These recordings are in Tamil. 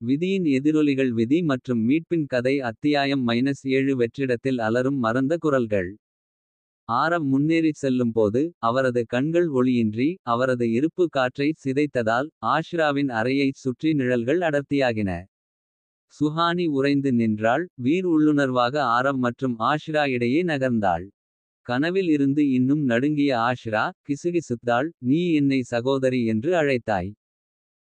விதியின் எதிரொலிகள் விதி மற்றும் மீட்பின் கதை அத்தியாயம் -7 வெற்றிடத்தில் அலரும் மறந்த குரல்கள். ஆரவ் முன்னேறிச் செல்லும்போது அவரது கண்கள் ஒளியின்றி. அவரது இருப்பு காற்றை சிதைத்ததால் ஆஷ்ராவின் அறையைச் சுற்றி நிழல்கள் அடர்த்தியாகின. சுஹானி உறைந்து நின்றாள். வீர் உள்ளுணர்வாக ஆரவ் மற்றும் ஆஷ்ரா இடையே நகர்ந்தாள். கனவில் இருந்து இன்னும் நடுங்கிய ஆஷ்ரா கிசுகிசுத்தாள். நீ என்னை சகோதரி என்று அழைத்தாய்.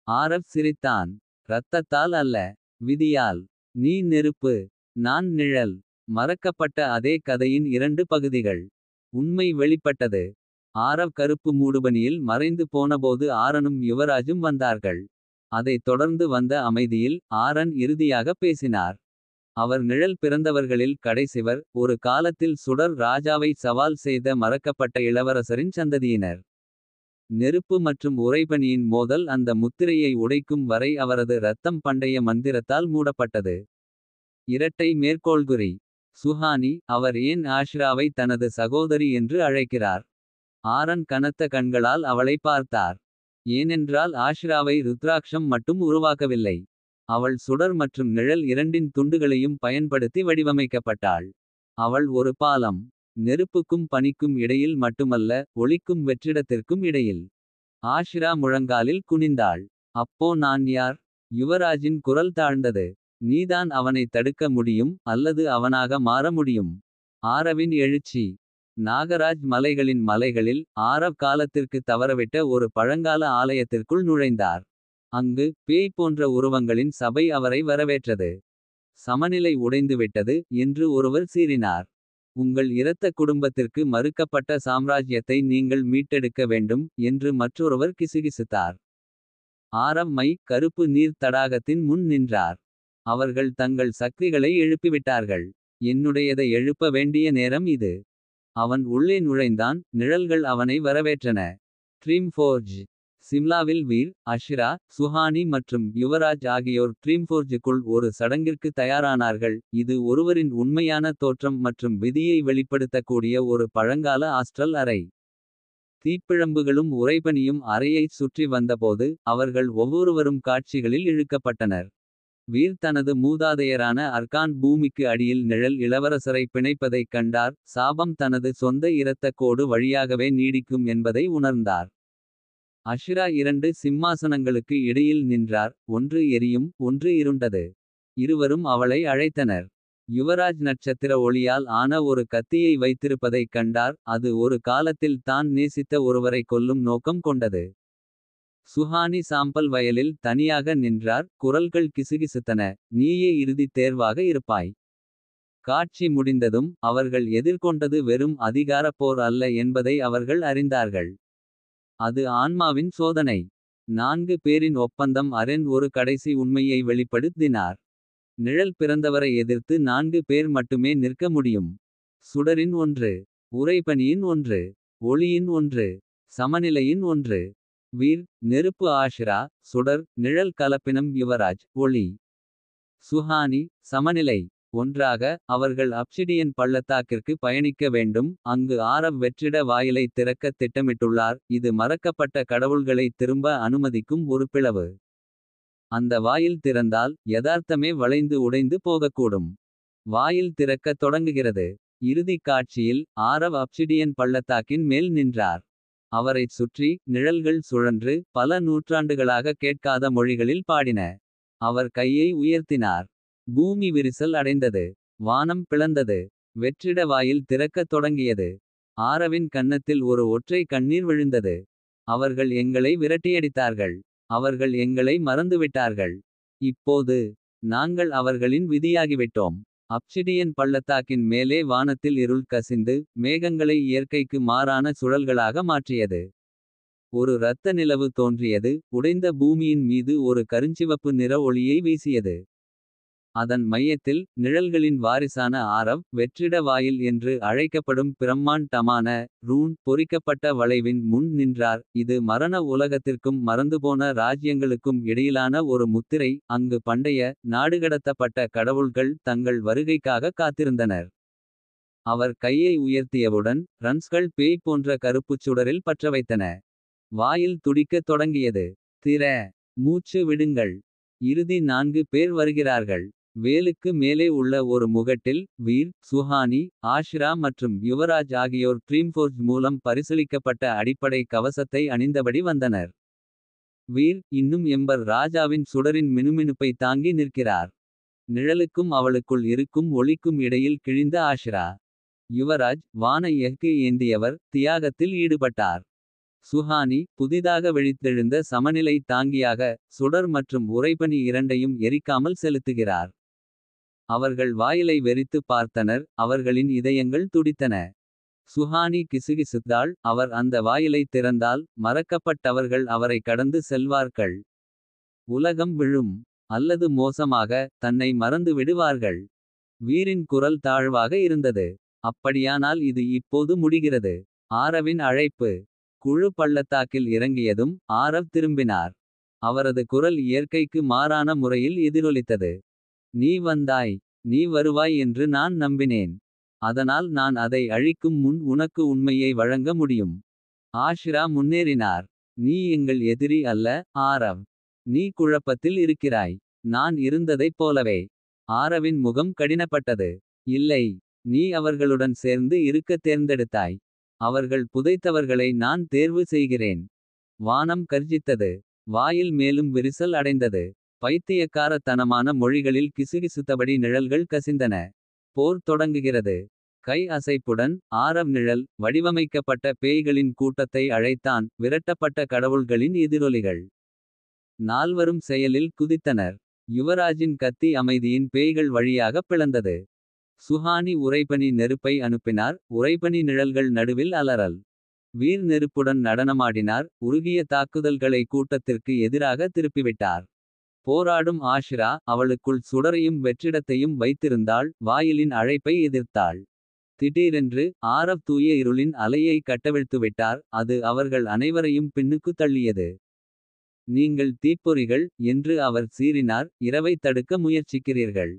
ஆரவ் சிரித்தான். இரத்தத்தால் அல்ல, விதியால். நீ நெருப்பு, நான் நிழல். மறக்கப்பட்ட அதே கதையின் 2 பகுதிகள். உண்மை வெளிப்பட்டது. ஆரவ் கருப்பு மூடுபனியில் மறைந்து போனபோது ஆரனும் யுவராஜும் வந்தார்கள். அதைத் தொடர்ந்து வந்த அமைதியில் ஆரன் இறுதியாக பேசினார். அவர் நிழல் பிறந்தவர்களில் கடைசிவர். ஒரு காலத்தில் சுடர் ராஜாவை சவால் செய்த மறக்கப்பட்ட இளவரசரின் சந்ததியினர். நெருப்பு மற்றும் உறைபனியின் மோதல் அந்த முத்திரையை உடைக்கும் வரை அவரது இரத்தம் பண்டைய மந்திரத்தால் மூடப்பட்டது. இரட்டை மேற்கோள்குறி. சுஹானி அவர் ஏன் ஆஷ்ராவை தனது சகோதரி என்று அழைக்கிறார். ஆரன் கனத்த கண்களால் அவளை பார்த்தார். ஏனென்றால் ஆஷ்ராவை ருத்ராக்ஷம் மட்டும் உருவாக்கவில்லை. அவள் சுடர் மற்றும் நிழல் இரண்டின் துண்டுகளையும் பயன்படுத்தி வடிவமைக்கப்பட்டாள். அவள் ஒரு பாலம். நெருப்புக்கும் பனிக்கும் இடையில் மட்டுமல்ல, ஒளிக்கும் வெற்றிடத்திற்கும் இடையில். ஆஷ்ரா முழங்காலில் குனிந்தாள். அப்போ நான் யார்? யுவராஜின் குரல் தாழ்ந்தது. நீதான் அவனை தடுக்க முடியும் அல்லது அவனாக மாற முடியும். ஆரவின் எழுச்சி. நாகராஜ் மலைகளின் மலைகளில் ஆரவ் காலத்திற்கு தவறவிட்ட ஒரு பழங்கால ஆலயத்திற்குள் நுழைந்தார். அங்கு பேய் போன்ற உருவங்களின் சபை அவரை வரவேற்றது. சமநிலை உடைந்துவிட்டது என்று ஒருவர் சீறினார். உங்கள் இரத்த குடும்பத்திற்கு மறுக்கப்பட்ட சாம்ராஜ்யத்தை நீங்கள் மீட்டெடுக்க வேண்டும் என்று மற்றொருவர் கிசுகிசுத்தார். ஆரவ் கருப்பு நீர் தடாகத்தின் முன் நின்றார். அவர்கள் தங்கள் சக்திகளை எழுப்பிவிட்டார்கள். என்னுடையதை எழுப்ப வேண்டிய நேரம் இது. அவன் உள்ளே நுழைந்தான். நிழல்கள் அவனை வரவேற்றன. ட்ரீம்ஃபோர்ஜ். சிம்லாவில் வீர், அஷ்ரா, சுஹானி மற்றும் யுவராஜ் ஆகியோர் ட்ரீம்ஃபோர்ஜுக்குள் ஒரு சடங்கிற்கு தயாரானார்கள். இது ஒருவரின் உண்மையான தோற்றம் மற்றும் விதியை வெளிப்படுத்தக்கூடிய ஒரு பழங்கால ஆஸ்ட்ரல் அறை. தீப்பிழம்புகளும் உறைபனியும் அறையைச் சுற்றி வந்தபோது அவர்கள் ஒவ்வொருவரும் காட்சிகளில் இழுக்கப்பட்டனர். வீர் தனது மூதாதையரான அர்கான் பூமிக்கு அடியில் நிழல் இளவரசரை பிணைப்பதைக் கண்டார். சாபம் தனது சொந்த இரத்தக் கோடு வழியாகவே நீடிக்கும் என்பதை உணர்ந்தார். அஷ்ரா 2 சிம்மாசனங்களுக்கு இடையில் நின்றார். ஒன்று எரியும், ஒன்று இருண்டது. இருவரும் அவளை அழைத்தனர். யுவராஜ் நட்சத்திர ஒளியால் ஆன ஒரு கத்தியை வைத்திருப்பதைக் கண்டார். அது ஒரு காலத்தில் தான் நேசித்த ஒருவரை கொல்லும் நோக்கம் கொண்டது. சுஹானி சாம்பல் வயலில் தனியாக நின்றார். குரல்கள் கிசுகிசுத்தன. நீயே இறுதித் தேர்வாக இருப்பாய். காட்சி முடிந்ததும் அவர்கள் எதிர்கொண்டது வெறும் அதிகார போர் அல்ல என்பதை அவர்கள் அறிந்தார்கள். அது ஆன்மாவின் சோதனை. 4 பேரின் ஒப்பந்தம். அரென் ஒரு கடைசி உண்மையை வெளிப்படுத்தினார். நிழல் பிறந்தவரை எதிர்த்து 4 பேர் மட்டுமே நிற்க முடியும். சுடரின் 1, உறைபனியின் 1, ஒளியின் 1, சமநிலையின் 1. வீர், நெருப்பு. ஆஷ்ரா, சுடர், நிழல். கலப்பினம் யுவராஜ், ஒளி. சுஹானி, சமநிலை. ஒன்றாக அவர்கள் அப்சிடியன் பள்ளத்தாக்கிற்கு பயணிக்க வேண்டும். அங்கு ஆரவ் வெற்றிட வாயிலை திறக்கத் திட்டமிட்டுள்ளார். இது மறக்கப்பட்ட கடவுள்களை திரும்ப அனுமதிக்கும் ஒரு பிளவு. அந்த வாயில் திறந்தால் யதார்த்தமே வளைந்து உடைந்து போகக்கூடும். வாயில் திறக்கத் தொடங்குகிறது. இறுதிக் காட்சியில் ஆரவ் அப்சிடியன் பள்ளத்தாக்கின் மேல் நின்றார். அவரைச் சுற்றி நிழல்கள் சுழன்று பல நூற்றாண்டுகளாக கேட்காத மொழிகளில் பாடின. அவர் கையை உயர்த்தினார். பூமி விரிசல் அடைந்தது. வானம் பிளந்தது. வெற்றிட வாயில் திறக்கத் தொடங்கியது. ஆரவின் கன்னத்தில் ஒரு ஒற்றை கண்ணீர் விழுந்தது. அவர்கள் எங்களை விரட்டியடித்தார்கள். அவர்கள் எங்களை மறந்துவிட்டார்கள். இப்போது நாங்கள் அவர்களின் விதியாகிவிட்டோம். அப்சிடியன் பள்ளத்தாக்கின் மேலே வானத்தில் இருள் கசிந்து மேகங்களை இயற்கைக்கு மாறான சுழல்களாக மாற்றியது. ஒரு இரத்த நிலவு தோன்றியது. உடைந்த பூமியின் மீது ஒரு கருஞ்சிவப்பு நிற ஒளியை வீசியது. அதன் மையத்தில் நிழல்களின் வாரிசான ஆரவ் வெற்றிட வாயில் என்று அழைக்கப்படும் பிரம்மாண்டமான ரூன் பொறிக்கப்பட்ட வளைவின் முன் நின்றார். இது மரண உலகத்திற்கும் மறந்துபோன ராஜ்யங்களுக்கும் இடையிலான ஒரு முத்திரை. அங்கு பண்டைய நாடுகடத்தப்பட்ட கடவுள்கள் தங்கள் வருகைக்காக காத்திருந்தனர். அவர் கையை உயர்த்தியவுடன் ரன்ஸ்கள் பேய் போன்ற கருப்புச் சுடரில் பற்றவைத்தன. வாயில் துடிக்கத் தொடங்கியது. திற, மூச்சு விடுங்கள். இறுதி 4 பேர் வருகிறார்கள். வேலுக்கு மேலே உள்ள ஒரு முகட்டில் வீர், சுஹானி, ஆஷிரா மற்றும் யுவராஜ் ஆகியோர் ட்ரீம்ஃபோர்ஜ் மூலம் பரிசளிக்கப்பட்ட அடிப்படை கவசத்தை அணிந்தபடி வந்தனர். வீர் இன்னும் எம்பர் ராஜாவின் சுடரின் மினுமினுப்பை தாங்கி நிற்கிறார். நிழலுக்கும் அவளுக்குள் இருக்கும் ஒளிக்கும் இடையில் கிழிந்த ஆஷிரா. யுவராஜ் வான எஃகு ஏந்தியவர், தியாகத்தில் ஈடுபட்டார். சுஹானி புதிதாக விழித்தெழுந்த சமநிலை தாங்கியாக, சுடர் மற்றும் உறைபனி இரண்டையும் எரிக்காமல் செலுத்துகிறார். அவர்கள் வாயிலை வெறித்து பார்த்தனர், அவர்களின் இதயங்கள் துடித்தன. சுஹானி கிசுகிசுத்தாள், அவர் அந்த வாயிலை திறந்தால் மறக்கப்பட்டவர்கள் அவரை கடந்து செல்வார்கள். உலகம் விழும். அல்லது மோசமாக, தன்னை மறந்து விடுவார்கள். வீரின் குரல் தாழ்வாக இருந்தது. அப்படியானால் இது இப்போது முடிகிறது. ஆரவின் அழைப்பு. குழு பள்ளத்தாக்கில் இறங்கியதும் ஆரவ் திரும்பினார். அவரது குரல் இயற்கைக்கு மாறான முறையில் எதிரொலித்தது. நீ வந்தாய். நீ வருவாய் என்று நான் நம்பினேன். அதனால் நான் அதை அழிக்கும் முன் உனக்கு உண்மையை வழங்க முடியும். ஆஷிரா முன்னேறினார். நீ எங்கள் எதிரி அல்ல, ஆரவ். நீ குழப்பத்தில் இருக்கிறாய். நான் இருந்ததைப் போலவே. ஆரவின் முகம் கடினப்பட்டது. இல்லை. நீ அவர்களுடன் சேர்ந்து இருக்க தேர்ந்தெடுத்தாய். அவர்கள் புதைத்தவர்களை நான் தேர்வு செய்கிறேன். வானம் கர்ஜித்தது. வாயில் மேலும் விரிசல் அடைந்தது. பைத்தியக்காரத்தனமான மொழிகளில் கிசுகிசுத்தபடி நிழல்கள் கசிந்தன. போர் தொடங்குகிறது. கை அசைப்புடன் ஆரவ் நிழல் வடிவமைக்கப்பட்ட பேய்களின் கூட்டத்தை அழைத்தான், விரட்டப்பட்ட கடவுள்களின் எதிரொலிகள். நால்வரும் செயலில் குதித்தனர். யுவராஜின் கத்தி அமைதியின் பேய்கள் வழியாக பிளந்தது. சுஹானி உறைபனி நெருப்பை அனுப்பினார், உறைபனி நிழல்கள் நடுவில் அலறல். வீர் நெருப்புடன் நடனமாடினார், உருகிய தாக்குதல்களை கூட்டத்திற்கு எதிராக திருப்பிவிட்டார். போராடும் ஆஷிரா, அவளுக்குள் சுடரையும் வெற்றிடத்தையும் வைத்திருந்தாள், வாயிலின் அழைப்பை எதிர்த்தாள். திடீரென்று ஆரவ் தூய இருளின் அலையை கட்டவிழ்த்துவிட்டார், அது அவர்கள் அனைவரையும் பின்னுக்கு தள்ளியது. நீங்கள் தீப்பொறிகள் என்று அவர் சீறினார், இரவை தடுக்க முயற்சிக்கிறீர்கள்.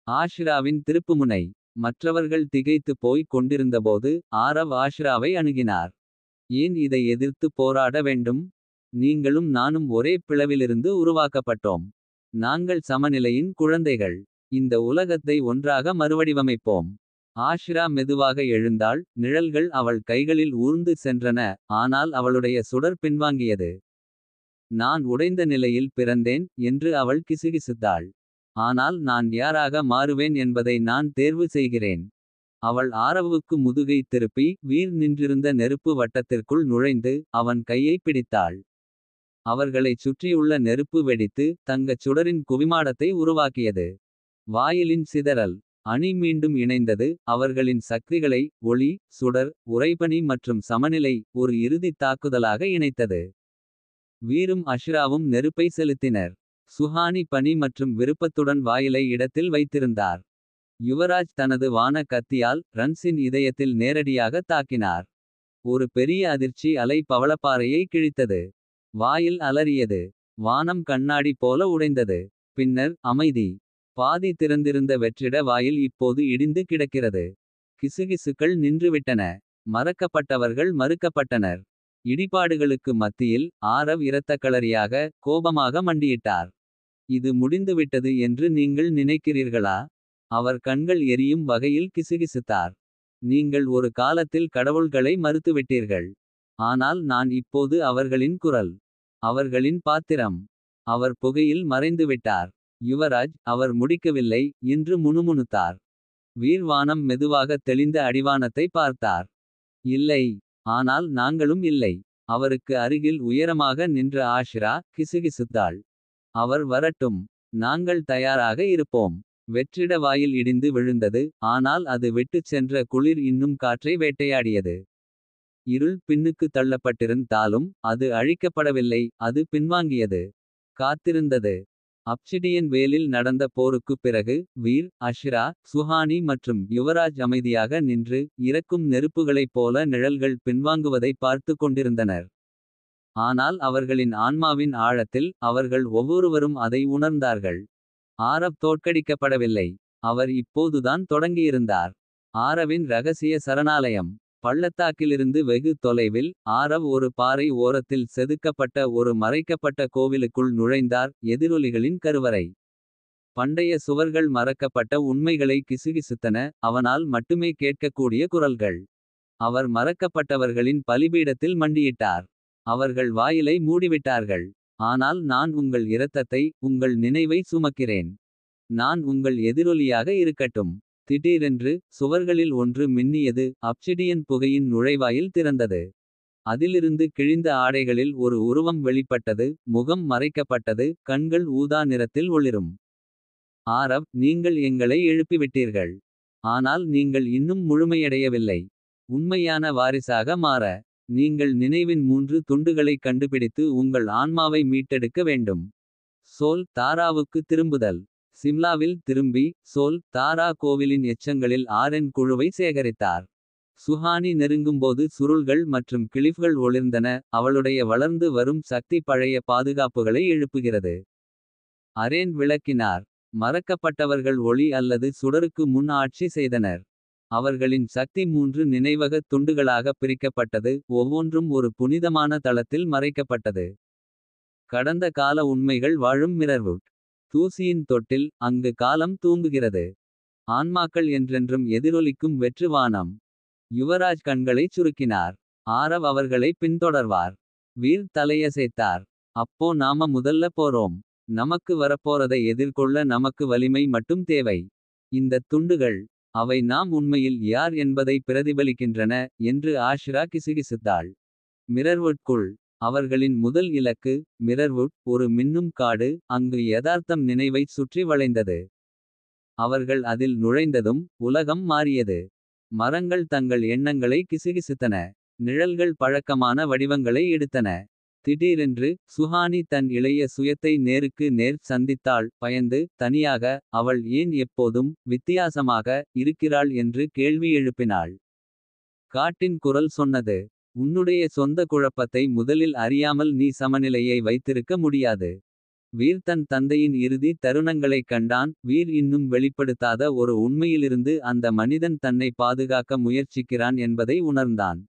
ஆஷிராவின் திருப்புமுனை. மற்றவர்கள் திகைத்து போய் கொண்டிருந்தபோது ஆரவ் ஆஷிராவை அணுகினார். ஏன் இதை எதிர்த்து போராட வேண்டும்? நீங்களும் நானும் ஒரே பிளவிலிருந்து உருவாக்கப்பட்டோம். நாங்கள் சமநிலையின் குழந்தைகள். இந்த உலகத்தை ஒன்றாக மறுவடிவமைப்போம். ஆஷிரா மெதுவாக எழுந்தாள், நிழல்கள் அவள் கைகளில் ஊர்ந்து சென்றன, ஆனால் அவளுடைய சுடர் பின்வாங்கியது. நான் உடைந்த நிலையில் பிறந்தேன் என்று அவள் கிசுகிசுத்தாள். ஆனால் நான் யாராக மாறுவேன் என்பதை நான் தேர்வு செய்கிறேன். அவள் ஆரவுக்கு முதுகை திருப்பி, வீர் நின்றிருந்த நெருப்பு வட்டத்திற்குள் நுழைந்து அவன் கையை பிடித்தாள். அவர்களைச் சுற்றியுள்ள நெருப்பு வெடித்து தங்கச் சுடரின் குவிமாடத்தை உருவாக்கியது. வாயிலின் சிதறல். அணி மீண்டும் இணைந்தது, அவர்களின் சக்திகளை ஒளி, சுடர், உறைபனி மற்றும் சமநிலை ஒரு இறுதித் தாக்குதலாக இணைத்தது. வீரும் அஷிராவும் நெருப்பை செலுத்தினர். சுஹானி பனி மற்றும் விருப்பத்துடன் வாயிலை இடத்தில் வைத்திருந்தார். யுவராஜ் தனது வான கத்தியால் ரன்ஸின் இதயத்தில் நேரடியாக தாக்கினார். ஒரு பெரிய அதிர்ச்சி அலை பவளப்பாறையை கிழித்தது. வாயில் அலறியது. வானம் கண்ணாடி போல உடைந்தது. பின்னர் அமைதி. பாதி திறந்திருந்த வெற்றிட வாயில் இப்போது இடிந்து கிடக்கிறது. கிசுகிசுக்கள் நின்றுவிட்டன. மறக்கப்பட்டவர்கள் மறுக்கப்பட்டனர். இடிபாடுகளுக்கு மத்தியில் ஆரவ் இரத்தக்களரியாக கோபமாக மண்டியிட்டார். இது முடிந்துவிட்டது என்று நீங்கள் நினைக்கிறீர்களா? அவர் கண்கள் எரியும் வகையில் கிசுகிசுத்தார். நீங்கள் ஒரு காலத்தில் கடவுள்களை மறுத்துவிட்டீர்கள். ஆனால் நான் இப்போது அவர்களின் குரல். அவர்களின் பாத்திரம். அவர் புகையில் மறைந்துவிட்டார். யுவராஜ் அவர் முடிக்கவில்லை என்று முணுமுணுத்தார். வீர்வானம் மெதுவாக தெளிந்த அடிவானத்தை பார்த்தார். இல்லை. ஆனால் நாங்களும் இல்லை. அவருக்கு அருகில் உயரமாக நின்ற ஆஷிரா கிசுகிசுத்தாள். அவர் வரட்டும். நாங்கள் தயாராக இருப்போம். வெற்றிட வாயில் இடிந்து விழுந்தது, ஆனால் அது விட்டுச் சென்ற குளிர் இன்னும் காற்றை வேட்டையாடியது. இருள் பின்னுக்கு தள்ளப்பட்டிருந்தாலும் அது அழிக்கப்படவில்லை, அது பின்வாங்கியது. காத்திருந்தது. அப்சிடியன் வேலில் நடந்த போருக்குப் பிறகு வீர், அஷிரா, சுஹானி மற்றும் யுவராஜ் அமைதியாக நின்று இறக்கும் நெருப்புகளைப் போல நிழல்கள் பின்வாங்குவதை பார்த்து கொண்டிருந்தனர். ஆனால் அவர்களின் ஆன்மாவின் ஆழத்தில் அவர்கள் ஒவ்வொருவரும் அதை உணர்ந்தார்கள். ஆரவ் தோற்கடிக்கப்படவில்லை. அவர் இப்போதுதான் தொடங்கியிருந்தார். ஆரவின் இரகசிய சரணாலயம். பள்ளத்தாக்கிலிருந்து வெகு தொலைவில் ஆரவ் ஒரு பாறை ஓரத்தில் செதுக்கப்பட்ட ஒரு மறைக்கப்பட்ட கோவிலுக்குள் நுழைந்தார். எதிரொலிகளின் கருவறை. பண்டைய சுவர்கள் மறக்கப்பட்ட உண்மைகளை கிசுகிசுத்தன. அவனால் மட்டுமே கேட்கக்கூடிய குரல்கள். அவர் மறக்கப்பட்டவர்களின் பலிபீடத்தில் மண்டியிட்டார். அவர்கள் வாயிலை மூடிவிட்டார்கள். ஆனால் நான் உங்கள் இரத்தத்தை, உங்கள் நினைவை சுமக்கிறேன். நான் உங்கள் எதிரொலியாக இருக்கட்டும். திடீரென்று சுவர்களில் ஒன்று மின்னியது. அப்சிடியன் புகையின் நுழைவாயில் திறந்தது. அதிலிருந்து கிழிந்த ஆடைகளில் ஒரு உருவம் வெளிப்பட்டது. முகம் மறைக்கப்பட்டது. கண்கள் ஊதா நிறத்தில் ஒளிரும். ஆரவ், நீங்கள் எங்களை எழுப்பிவிட்டீர்கள். ஆனால் நீங்கள் இன்னும் முழுமையடையவில்லை. உண்மையான வாரிசாக மாற நீங்கள் நினைவின் 3 துண்டுகளை கண்டுபிடித்து உங்கள் ஆன்மாவை மீட்டெடுக்க வேண்டும். சோல் தாராவுக்கு திரும்புதல். சிம்லாவில் திரும்பி சோல் தாரா கோவிலின் எச்சங்களில் ஆரென் குழுவை சேகரித்தார். சுஹானி நெருங்கும்போது சுருள்கள் மற்றும் கிளிஃப்கள் ஒளிர்ந்தன. அவளுடைய வளர்ந்து வரும் சக்தி பழைய பாதுகாப்புகளை எழுப்புகிறது. அரேன் விளக்கினார். மறக்கப்பட்டவர்கள் ஒளி அல்லது சுடருக்கு முன் ஆட்சி செய்தனர். அவர்களின் சக்தி 3 நினைவகத் துண்டுகளாக பிரிக்கப்பட்டது. ஒவ்வொன்றும் ஒரு புனிதமான தளத்தில் மறைக்கப்பட்டது. கடந்த கால உண்மைகள் வாழும் மிரர்வுட். தூசியின் தொட்டில், அங்கு காலம் தூங்குகிறது. ஆன்மாக்கள் என்றென்றும் எதிரொலிக்கும் வெற்று வானம். யுவராஜ் கண்களைச் சுருக்கினார். ஆரவ் அவர்களை பின்தொடர்வார். வீர் தலையசைத்தார். அப்போ நாம முதல்ல போறோம். நமக்கு வரப்போறதை எதிர்கொள்ள நமக்கு வலிமை மட்டும் தேவை. இந்த துண்டுகள். அவை நாம் உண்மையில் யார் என்பதை பிரதிபலிக்கின்றன. என்று ஆஷ்ரா கிசுகிசுத்தாள். மிரர்வுட்குள். அவர்களின் முதல் இலக்கு மிரர்வுட், ஒரு மின்னும் காடு. அங்கு யதார்த்தம் நினைவைச் சுற்றி வளைந்தது. அவர்கள் அதில் நுழைந்ததும் உலகம் மாறியது. மரங்கள் தங்கள் எண்ணங்களை கிசுகிசுத்தன. நிழல்கள் பழக்கமான வடிவங்களை எடுத்தன. திடீரென்று சுஹானி தன் இளைய சுயத்தை நேருக்கு நேர் சந்தித்தாள். பயந்து தனியாக. அவள் ஏன் எப்போதும் வித்தியாசமாக இருக்கிறாள் என்று கேள்வி எழுப்பினாள். காட்டின் குரல் சொன்னது. உன்னுடைய சொந்த குழப்பத்தை முதலில் அறியாமல் நீ சமநிலையை வைத்திருக்க முடியாது. வீர் தன் தந்தையின் இறுதி தருணங்களைக் கண்டான். வீர் இன்னும் வெளிப்படுத்தாத ஒரு உண்மையிலிருந்து அந்த மனிதன் தன்னை பாதுகாக்க முயற்சிக்கிறான் என்பதை உணர்ந்தான்.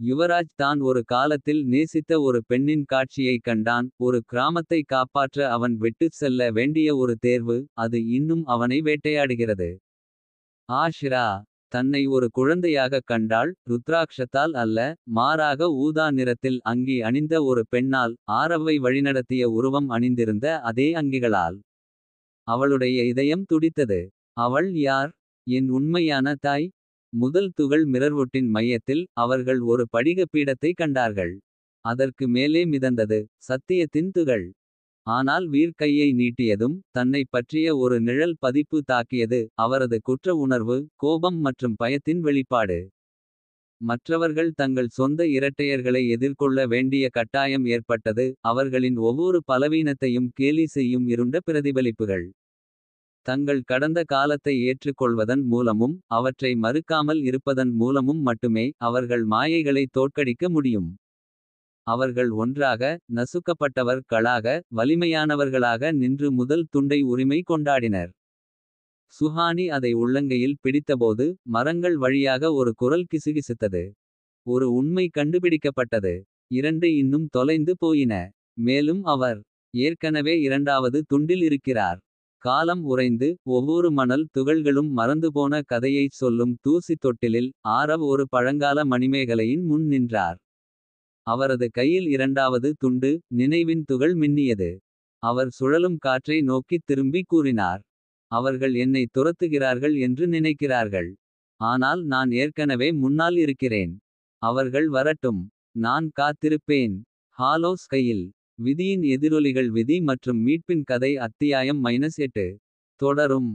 யுவராஜ் தான் ஒரு காலத்தில் நேசித்த ஒரு பெண்ணின் காட்சியைக் கண்டான். ஒரு கிராமத்தை காப்பாற்ற அவன் விட்டுச் செல்ல வேண்டிய ஒரு தேர்வு. அது இன்னும் அவனை வேட்டையாடுகிறது. ஆஷ்ரா தன்னை ஒரு குழந்தையாகக் கண்டாள். ருத்ராக்ஷத்தால் அல்ல, மாறாக ஊதா நிறத்தில் அங்கி அணிந்த ஒரு பெண்ணால். ஆரவை வழிநடத்திய உருவம் அணிந்திருந்த அதே அங்கிகளால். அவளுடைய இதயம் துடித்தது. அவள் யார்? என் உண்மையான தாய். முதல் துகள் மிரர்வுட்டின் மையத்தில். அவர்கள் ஒரு படிக பீடத்தை கண்டார்கள். அதற்கு மேலே மிதந்தது சத்தியத்தின் துகள். ஆனால் வீர் கையை நீட்டியதும் தன்னைப் பற்றிய ஒரு நிழல் பதிப்பு தாக்கியது. அவரது குற்ற உணர்வு, கோபம் மற்றும் பயத்தின் வெளிப்பாடு. மற்றவர்கள் தங்கள் சொந்த இரட்டையர்களை எதிர்கொள்ள வேண்டிய கட்டாயம் ஏற்பட்டது. அவர்களின் ஒவ்வொரு பலவீனத்தையும் கேலி செய்யும் இருண்ட பிரதிபலிப்புகள். தங்கள் கடந்த காலத்தை ஏற்றுக்கொள்வதன் மூலமும். அவற்றை மறுக்காமல் இருப்பதன் மூலமும் மட்டுமே. அவர்கள் மாயைகளை தோற்கடிக்க முடியும். அவர்கள் ஒன்றாக, நசுக்கப்பட்டவர்களாக, வலிமையானவர்களாக நின்று முதல் துண்டை உரிமை கொண்டாடினர். சுஹானி அதை உள்ளங்கையில் பிடித்தபோது. மரங்கள் வழியாக ஒரு குரல் கிசுகிசுத்தது. ஒரு உண்மை கண்டுபிடிக்கப்பட்டது. 2 இன்னும் தொலைந்து போயின. மேலும் அவர் ஏற்கனவே 2வது துண்டில் இருக்கிறார். காலம் உறைந்து ஒவ்வொரு மணல் துகள்களும் மறந்துபோன கதையைச் சொல்லும் தூசி தொட்டிலில். ஆரவ் ஒரு பழங்கால மணிமேகலையின் முன் நின்றார். அவரது கையில் 2வது துண்டு, நினைவின் துகள் மின்னியது. அவர் சுழலும் காற்றை நோக்கித் திரும்பி கூறினார். அவர்கள் என்னை துரத்துகிறார்கள் என்று நினைக்கிறார்கள். ஆனால் நான் ஏற்கனவே முன்னால் இருக்கிறேன். அவர்கள் வரட்டும். நான் காத்திருப்பேன். ஹாலோஸ் கையில். விதியின் எதிரொலிகள். விதி மற்றும் மீட்பின் கதை அத்தியாயம் -8 தொடரும்.